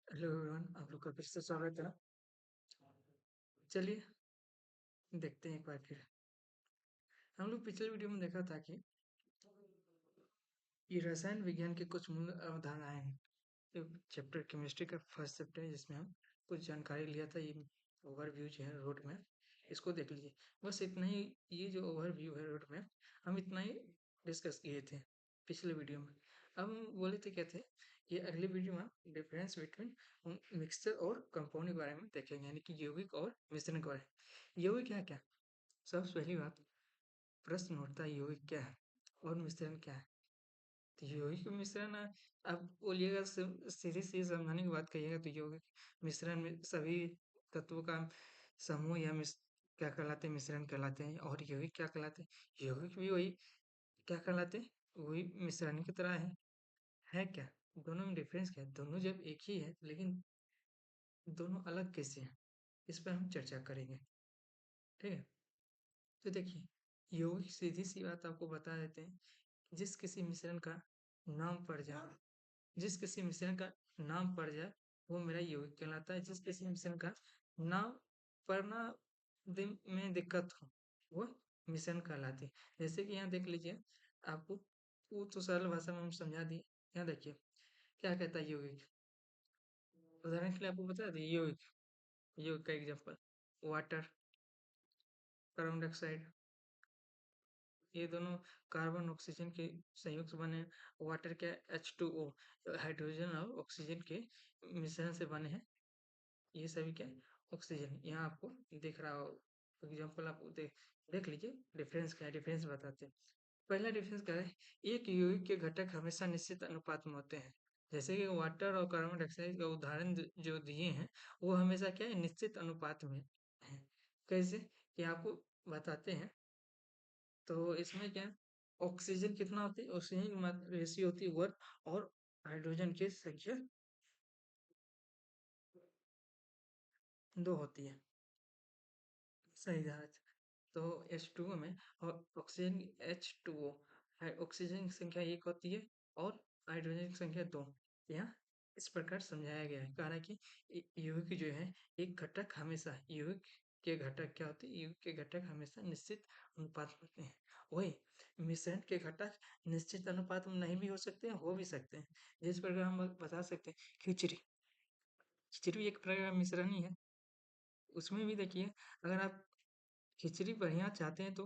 Hello everyone, आप लोग का फिर से स्वागत है। चलिए देखते हैं एक बार फिर। हम लोग पिछले वीडियो में देखा था कि ये रसायन विज्ञान के कुछ मूल अवधारणाएं हैं। ये चैप्टर केमिस्ट्री का फर्स्ट चैप्टर है जिसमें हम कुछ जानकारी लिया था। ये ओवरव्यू जो है रोड में, इसको देख लीजिए। बस इतना ही, ये जो ओवरव्यू है रोड में, हम इतना ही डिस्कस किए थे पिछले वीडियो में। अब हम बोले थे क्या थे, ये अगले वीडियो में डिफरेंस बिटवीन मिक्सचर और कंपाउंड के बारे में देखेंगे, यानी कि यौगिक और मिश्रण के बारे में। यौगिक क्या क्या, सबसे पहली बात, प्रश्न उठता है यौगिक क्या है और मिश्रण क्या है। तो यौगिक मिश्रण आप बोलिएगा, सीधी सी समझाने की बात कहिएगा तो यौगिक मिश्रण में सभी तत्वों का समूह या क्या कहलाते हैं, मिश्रण कहलाते हैं। और यौगिक क्या कहलाते हैं, यौगिक भी वही क्या कहलाते हैं, वही मिश्रण की तरह है क्या। दोनों में डिफरेंस क्या है, दोनों जब एक ही है लेकिन दोनों अलग कैसे हैं, इस पर हम चर्चा करेंगे। ठीक है, तो देखिए, यौगिक सीधी सी बात आपको बता देते हैं, जिस किसी मिश्रण का नाम पड़ जाए, जिस किसी मिश्रण का नाम पड़ जाए वो मेरा यौगिक कहलाता है। जिस किसी मिश्रण का नाम पढ़ना में दिक्कत हो वो मिश्रण कहलाती है। जैसे कि यहाँ देख लीजिए, आपको वो तो सरल भाषा में हम समझा दिए। यहाँ देखिए क्या कहता है यौगिक, उदाहरण के लिए आपको बता दिए यौगिक। यौगिक का एग्जाम्पल, वाटर, कार्बन डाइऑक्साइड, ये दोनों कार्बन ऑक्सीजन के संयुक्त से बने। वाटर के H2O, हाइड्रोजन और ऑक्सीजन के मिश्रण से बने हैं। ये सभी क्या, ऑक्सीजन। यहाँ आपको दिख रहा हो एग्जाम्पल, आप देख देख लीजिए। डिफरेंस क्या है, डिफरेंस बताते हैं। पहला डिफरेंस क्या है, एक यौगिक के घटक हमेशा निश्चित अनुपात में होते हैं। जैसे कि वाटर और कार्बन डाइऑक्साइड का उदाहरण जो दिए हैं, वो हमेशा क्या है, निश्चित अनुपात में है। कैसे, कि आपको बताते हैं। तो इसमें क्या है, ऑक्सीजन कितना होती है, ऑक्सीजन की मात्रा रेशियो होती है 1, और हाइड्रोजन की संख्या 2 होती है। सही जगह। तो H2O में, और ऑक्सीजन H2O है, ऑक्सीजन की संख्या 1 होती है और हाइड्रोजन की संख्या 2। यहाँ इस प्रकार समझाया गया है। कह रहा है कि यौगिक जो है, एक घटक हमेशा, यौगिक के घटक क्या होते हैं, यौगिक के घटक हमेशा निश्चित अनुपात में होते हैं। वही मिश्रण के घटक निश्चित अनुपात में नहीं भी हो सकते हैं, हो भी सकते हैं। जिस प्रकार हम बता सकते हैं खिचड़ी, खिचड़ी एक प्रकार का मिश्रण ही है। उसमें भी देखिए, अगर आप खिचड़ी बढ़िया चाहते हैं तो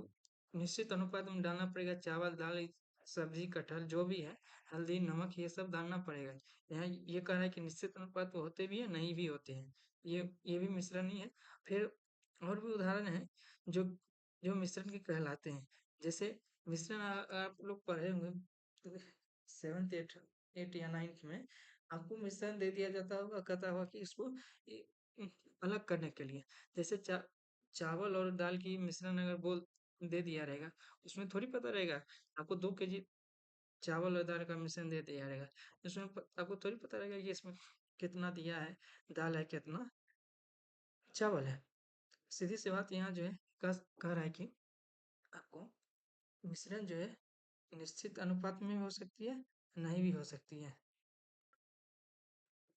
निश्चित अनुपात में डालना पड़ेगा। चावल, दाल, सब्जी, कटहल जो भी है, हल्दी, नमक, ये सब डालना पड़ेगा। यहाँ ये कह रहा है कि निश्चित अनुपात में होते भी है, नहीं भी होते हैं। ये भी मिश्रण ही है। फिर और भी उदाहरण है जो जो मिश्रण के कहलाते हैं। जैसे मिश्रण आप लोग पढ़े होंगे 7th 8 या 9th में, आपको मिश्रण दे दिया जाता होगा, कहता होगा कि इसको ए- अलग करने के लिए। जैसे चावल और दाल की मिश्रण अगर बोल दे दिया रहेगा, उसमें थोड़ी पता रहेगा आपको 2 kg चावल और दाल का मिश्रण दे दिया रहेगा। इसमें आपको थोड़ी पता रहेगा कि इसमें कितना दिया है, दाल है कितना चावल है। सीधी सी बात यहाँ जो है, कह रहा है कि आपको मिश्रण जो है निश्चित अनुपात में भी हो सकती है, नहीं भी हो सकती है,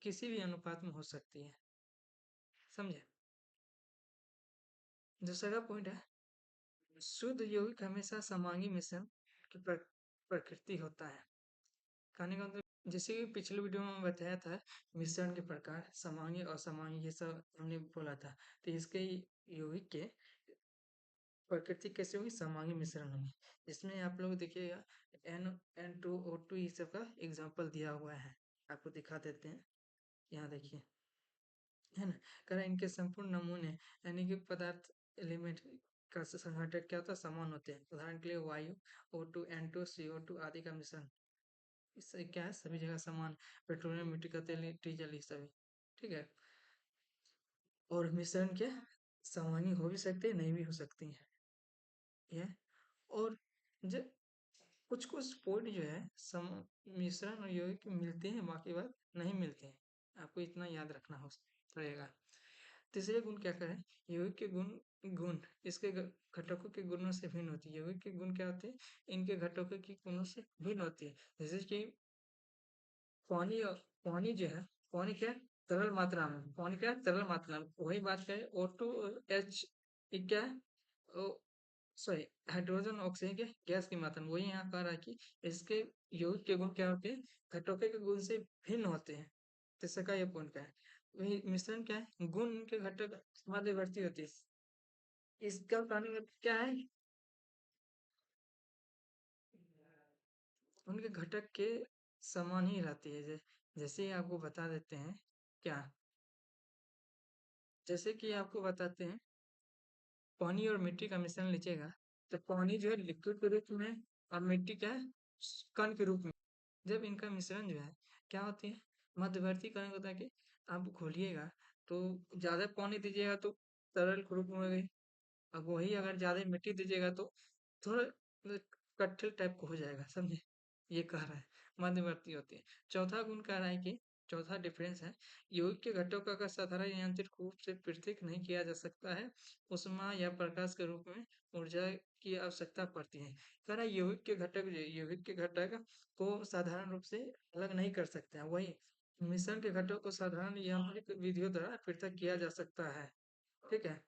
किसी भी अनुपात में हो सकती है। समझे। दूसरा पॉइंट है, शुद्ध यौगिक हमेशा समांगी मिश्रण की प्रकृति होता है। कहने का मतलब, जैसे कि पिछले वीडियो में बताया था, मिश्रण के प्रकार समांगी और असामांगी, ये सब हमने बोला था। तो इसके यौगिक के प्रकृति कैसे होगी, समांगी मिश्रण होंगे। जिसमें आप लोग देखिएगा N2O2 ये सब का एग्जाम्पल दिया हुआ है, आपको दिखा देते हैं। यहाँ देखिए, है ना। कह रहा है इनके संपूर्ण नमूने, यानी कि पदार्थ, एलिमेंट का संघटक क्या होता है, समान होते हैं। उदाहरण के लिए वायु, O2, N2, CO2 आदि का मिश्रण, इससे क्या है, सभी जगह समान। पेट्रोलियम, मिट्टी का तेल, डीजल, ये सभी। ठीक है। और मिश्रण के समानी हो भी सकते हैं, नहीं भी हो सकती हैं। ये और जब कुछ कुछ पॉइंट जो है, सम मिश्रण और यौगिक मिलते हैं, बाकी बात नहीं मिलते हैं। आपको इतना याद रखना हो पड़ेगा। तीसरे गुण क्या करें, यौगिक के गुण, गुण इसके घटकों के गुणों से भिन्न होती है। यौगिक के गुण क्या होते हैं, इनके घटकों के गुणों से भिन्न होती है। जैसे कि पानी, और पानी जो है, पानी क्या है, तरल मात्रा में पानी क्या है तरल मात्रा में वही बात है O2 H ये क्या है सॉरी हाइड्रोजन ऑक्सीजन के गैस की मात्रा में वही यहाँ कह रहा है कि इसके यौगिक के गुण क्या होते हैं घटकों के गुण से भिन्न होते हैं तीसरा का ये पॉइंट क्या है वही मिश्रण क्या है गुण के घटक मध्यवर्ती होते हैं इसका पानी में क्या है उनके घटक के समान ही रहती है जैसे ही आपको बता देते हैं क्या जैसे कि आपको बताते हैं पानी और मिट्टी का मिश्रण लीजिएगा तो पानी जो है लिक्विड के रूप में और मिट्टी क्या है कण के रूप में जब इनका मिश्रण जो है क्या होती है मध्यवर्ती कण होता है कि आप घोलिएगा तो ज्यादा पानी दीजिएगा तो तरल के रूप में हो गई अब वही अगर ज्यादा मिट्टी दीजिएगा तो थोड़ा मतलब कट्ठल टाइप का हो जाएगा समझे ये कह रहा है मध्यवर्ती होती है चौथा गुण कह रहा है कि चौथा डिफरेंस है यौगिक के घटकों का साधारण यांत्रिक रूप से पृथक नहीं किया जा सकता है उष्मा या प्रकाश के रूप में ऊर्जा की आवश्यकता पड़ती है कह रहा है यौगिक के घटक को साधारण रूप से अलग नहीं कर सकते हैं वही मिश्रण के घटकों को साधारण यांत्रिक विधियों द्वारा पृथक किया जा सकता है ठीक है